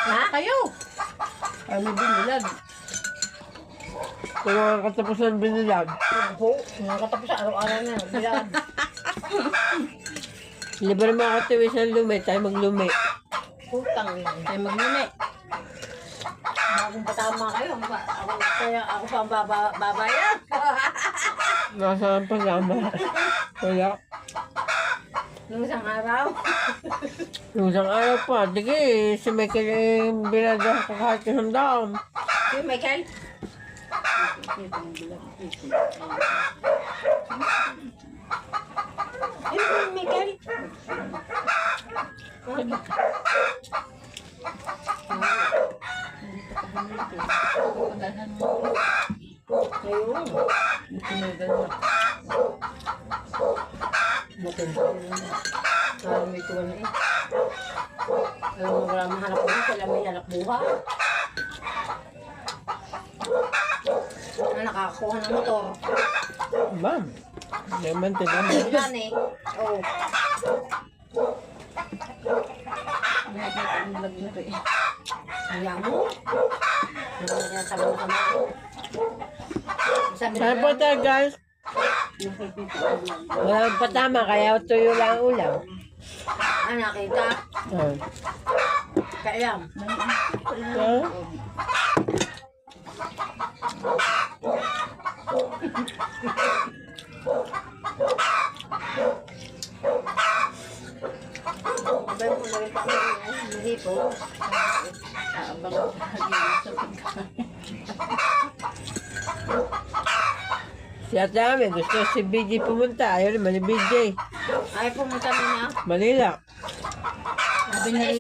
Ha? Kayo. Ano binilag? Kung mga katapusan binilag. Oo. Nakatapos sa araw-araw na. Bilang. Libre mo ako tuwisan lumi, tayo maglumi. Putang. Ay maglumi. Bagong patama kayo. Kaya ako pa ang babayan. Nasaan pa naman? Wala. Nung isang araw. Yung isang araw pa, dige, si Michael yung binada ko kahit isang daam. Si Michael. Sino si Michael? Ayun. May tuwa na eh. Alam mo, wala mahanap mo. Sila may hanap buhay. Na nakakakuha ng motor. Ma'am, naman tinam. Yan eh. Oo. Ayaw mo. Ano na sabi mo kami? Sabi Saan po tayo guys? Walang patama, kaya tuyo lang ang ulam. nakita. Ah. Kailam. Ah? Abay mo na rin pa ako. Hindi po. Abang sa pagkain. Si Ate Ami, gusto si BJ pumunta. Ayaw naman ni BJ. Ay, pumunta na na. Manila. Sabi na